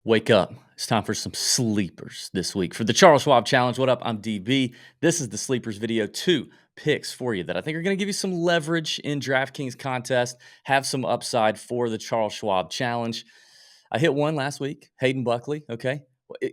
Wake up. It's time for some sleepers this week. For the Charles Schwab Challenge, what up? I'm DB. This is the sleepers video. Two picks for you that I think are going to give you some leverage in DraftKings contest, have some upside for the Charles Schwab Challenge. I hit one last week, Hayden Buckley. Okay.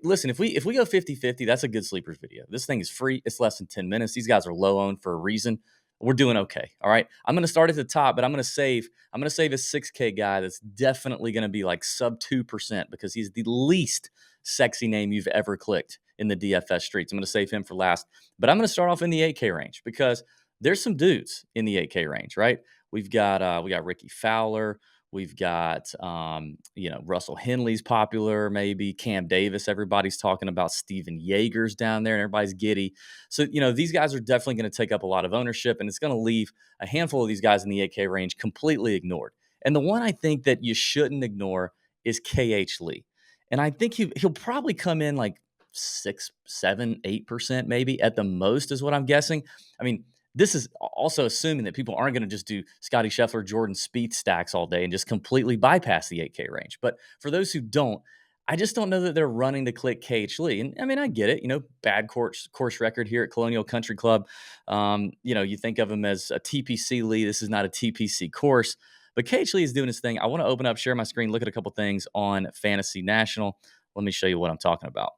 Listen, if we go 50-50, that's a good sleepers video. This thing is free. It's less than 10 minutes. These guys are low owned for a reason. We're doing okay. All right. I'm going to start at the top, but I'm going to save a 6K guy that's definitely going to be like sub 2% because he's the least sexy name you've ever clicked in the DFS streets. I'm going to save him for last, but I'm going to start off in the 8K range because there's some dudes in the 8K range, right? We got Ricky Fowler. We've got, Russell Henley's popular, maybe Cam Davis. Everybody's talking about Steven Yeager's down there, and everybody's giddy. So, these guys are definitely going to take up a lot of ownership, and it's going to leave a handful of these guys in the 8K range completely ignored. And the one I think that you shouldn't ignore is KH Lee. And I think he'll probably come in like 6, 7, 8% maybe at the most, is what I'm guessing. I mean, this is also assuming that people aren't going to just do Scotty Scheffler, Jordan Spieth stacks all day and just completely bypass the 8K range. But for those who don't, I just don't know that they're running to click KH Lee. And I mean, I get it, bad course record here at Colonial Country Club. You think of him as a TPC Lee. This is not a TPC course. But KH Lee is doing his thing. I want to open up, share my screen, look at a couple things on Fantasy National. Let me show you what I'm talking about.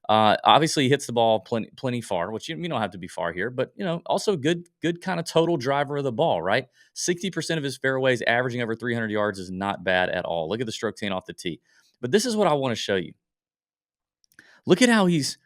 Obviously, he hits the ball plenty far, which you don't have to be far here, but also good kind of total driver of the ball, right? 60% of his fairways, averaging over 300 yards, is not bad at all. Look at the stroke gain off the tee. But this is what I want to show you. Look at how he's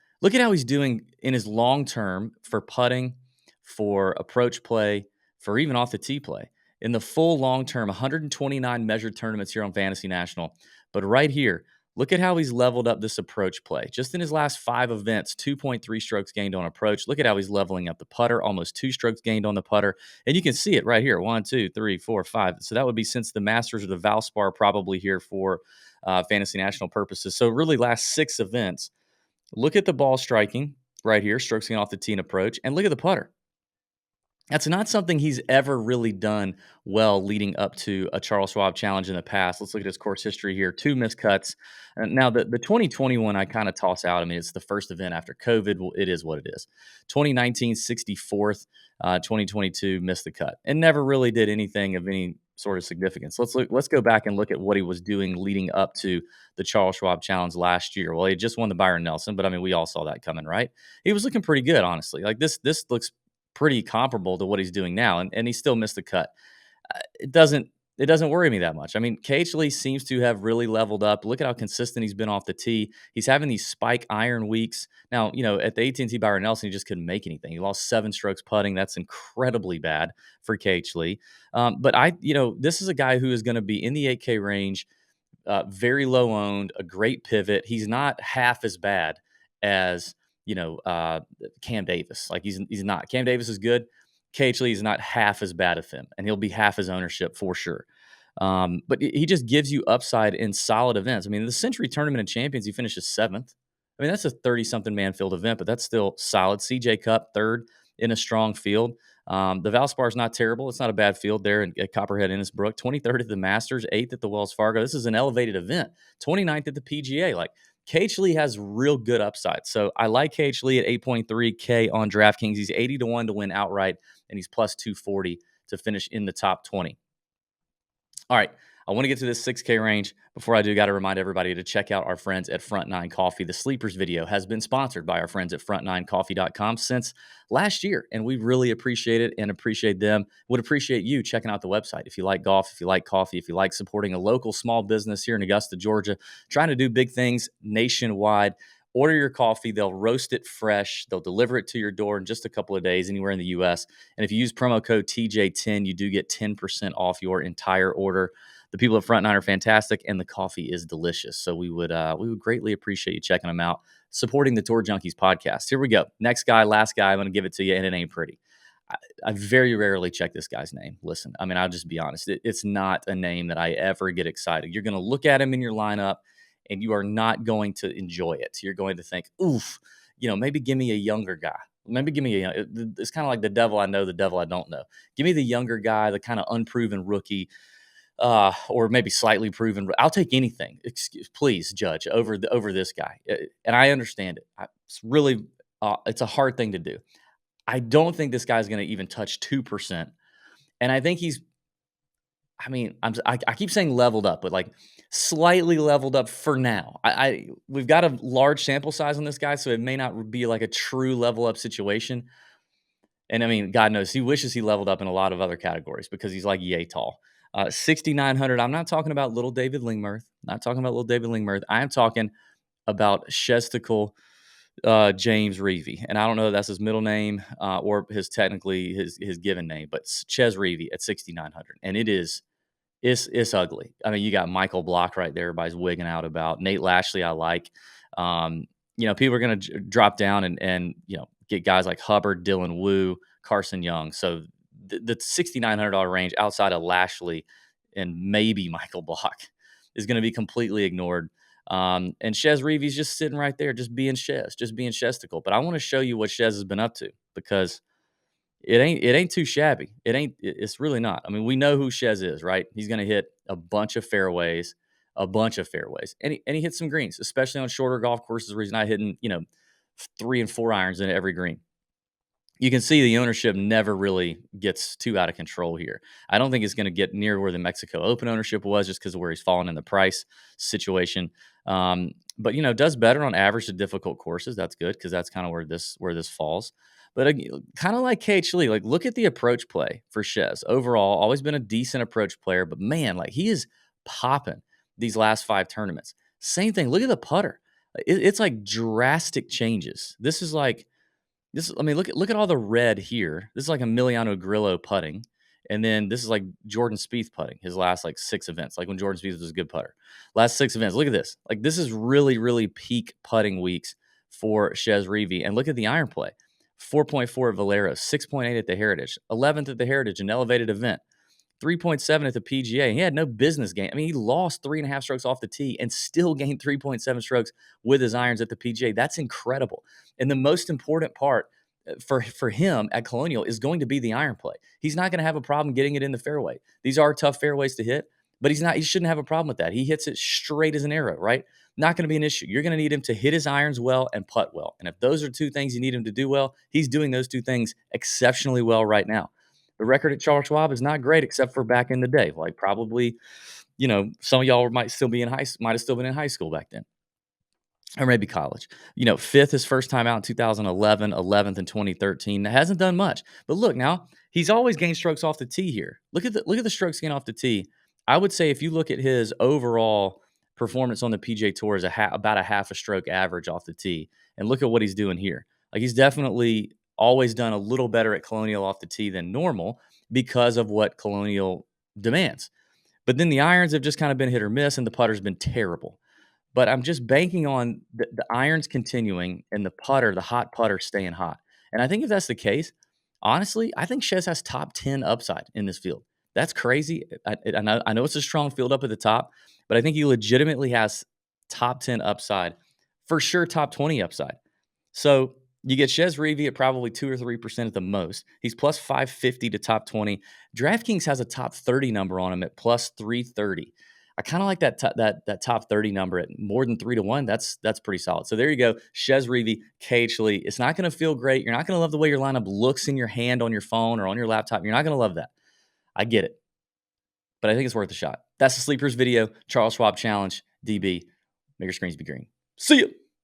doing in his long term for putting, for approach play, for even off the tee play. In the full long term, 129 measured tournaments here on Fantasy National. But right here, look at how he's leveled up this approach play. Just in his last 5 events, 2.3 strokes gained on approach. Look at how he's leveling up the putter, almost 2 strokes gained on the putter. And you can see it right here, 1, 2, 3, 4, 5. So that would be since the Masters or the Valspar, probably here for Fantasy National purposes. So really last 6 events. Look at the ball striking right here, strokes gained off the tee and approach, and look at the putter. That's not something he's ever really done well leading up to a Charles Schwab Challenge in the past. Let's look at his course history here. 2 missed cuts. Now, the 2021 I kind of toss out. I mean, it's the first event after COVID. Well, it is what it is. 2019, 64th. 2022, missed the cut. And never really did anything of any sort of significance. Let's go back and look at what he was doing leading up to the Charles Schwab Challenge last year. Well, he just won the Byron Nelson, but I mean, we all saw that coming, right? He was looking pretty good, honestly. Like this looks pretty comparable to what he's doing now, and he still missed the cut. It doesn't worry me that much. I mean, KH Lee seems to have really leveled up. Look at how consistent he's been off the tee. He's having these spike iron weeks. Now, at the AT&T Byron Nelson, he just couldn't make anything. He lost 7 strokes putting. That's incredibly bad for KH Lee. But this is a guy who is going to be in the 8K range, very low owned, a great pivot. He's not half as bad as Cam Davis. Like he's not. Cam Davis is good. KH Lee is not half as bad as him, and he'll be half his ownership for sure. But he just gives you upside in solid events. I mean, the Century Tournament of Champions, he finishes 7th. I mean, that's a 30-something man field event, but that's still solid. CJ Cup, 3rd in a strong field. The Valspar is not terrible. It's not a bad field there at Copperhead Innisbrook. 23rd at the Masters, 8th at the Wells Fargo. This is an elevated event. 29th at the PGA. Like, KH Lee has real good upside. So I like KH Lee at 8.3K on DraftKings. He's 80-1 to win outright, and he's plus 240 to finish in the top 20. All right, I want to get to this 6K range. Before I do, got to remind everybody to check out our friends at Front 9 Coffee. The Sleepers video has been sponsored by our friends at front9coffee.com since last year, and we really appreciate it and appreciate them. Would appreciate you checking out the website. If you like golf, if you like coffee, if you like supporting a local small business here in Augusta, Georgia, trying to do big things nationwide, order your coffee. They'll roast it fresh. They'll deliver it to your door in just a couple of days anywhere in the U.S. And if you use promo code TJ10, you do get 10% off your entire order. The people at Front 9 are fantastic, and the coffee is delicious. So we would greatly appreciate you checking them out, supporting the Tour Junkies podcast. Here we go. Next guy, last guy. I'm going to give it to you, and it ain't pretty. I very rarely check this guy's name. Listen, I mean, I'll just be honest. It's not a name that I ever get excited. You're going to look at him in your lineup, and you are not going to enjoy it. You're going to think, oof, maybe give me a younger guy. Maybe give me it's kind of like the devil I know, the devil I don't know. Give me the younger guy, the kind of unproven rookie. or maybe slightly proven. I'll take anything. Excuse, please, judge over this guy, and I understand it. It's really it's a hard thing to do. I don't think this guy's going to even touch 2%, and I think he's. I mean, I keep saying leveled up, but like slightly leveled up for now. We've got a large sample size on this guy, so it may not be like a true level up situation. And I mean, God knows he wishes he leveled up in a lot of other categories because he's like yay tall. 6,900. I'm not talking about little David Lingmerth. Not talking about little David Lingmerth. I am talking about Shesticle James Reevy. And I don't know if that's his middle name or his given name, but Ches Reevy at 6,900. And it's ugly. I mean, you got Michael Block right there. Everybody's wigging out about Nate Lashley. I like. Um, people are going to drop down and get guys like Hubbard, Dylan Wu, Carson Young. So the $6,900 range outside of Lashley and maybe Michael Block is going to be completely ignored. And Shez Reevy's just sitting right there, just being Shez, just being Shesticle. But I want to show you what Shez has been up to because it ain't too shabby. It's really not. I mean, we know who Shez is, right? He's going to hit a bunch of fairways, and he hits some greens, especially on shorter golf courses where he's not hitting 3 and 4 irons in every green. You can see the ownership never really gets too out of control here. I don't think it's going to get near where the Mexico Open ownership was just because of where he's fallen in the price situation. But does better on average to difficult courses. That's good because that's kind of where this falls. But kind of like KH Lee, like look at the approach play for Shez. Overall, always been a decent approach player, but man, like he is popping these last 5 tournaments. Same thing. Look at the putter. It's like drastic changes. This is like this. I mean, look at all the red here. This is like Emiliano Grillo putting, and then this is like Jordan Spieth putting his last like 6 events. Like when Jordan Spieth was a good putter, last 6 events. Look at this. Like this is really really peak putting weeks for Shez Reevy, and look at the iron play. 4.4 at Valero, 6.8 at the Heritage, 11th at the Heritage, an elevated event. 3.7 at the PGA. He had no business game. I mean, he lost 3.5 strokes off the tee and still gained 3.7 strokes with his irons at the PGA. That's incredible. And the most important part for him at Colonial is going to be the iron play. He's not going to have a problem getting it in the fairway. These are tough fairways to hit, but he shouldn't have a problem with that. He hits it straight as an arrow, right? Not going to be an issue. You're going to need him to hit his irons well and putt well. And if those are 2 things you need him to do well, he's doing those 2 things exceptionally well right now. The record at Charles Schwab is not great except for back in the day. Like probably, some of y'all might have still been in high school back then. Or maybe college. 5th his first time out in 2011, 11th in 2013. That hasn't done much. But look, now he's always gained strokes off the tee here. Look at the strokes gained off the tee. I would say if you look at his overall performance on the PGA Tour is about a half a stroke average off the tee, and look at what he's doing here. Like he's definitely always done a little better at Colonial off the tee than normal because of what Colonial demands. But then the irons have just kind of been hit or miss, and the putter's been terrible. But I'm just banking on the irons continuing and the hot putter staying hot. And I think if that's the case, honestly, I think Shez has top 10 upside in this field. That's crazy. I know it's a strong field up at the top, but I think he legitimately has top 10 upside, for sure top 20 upside. So you get Shez Reevy at probably 2 or 3% at the most. He's plus 550 to top 20. DraftKings has a top 30 number on him at plus 330. I kind of like that top 30 number at more than 3-1. That's pretty solid. So there you go. Shez Reevy, KH Lee. It's not going to feel great. You're not going to love the way your lineup looks in your hand on your phone or on your laptop. You're not going to love that. I get it. But I think it's worth a shot. That's the Sleepers video. Charles Schwab Challenge, DB. Make your screens be green. See ya.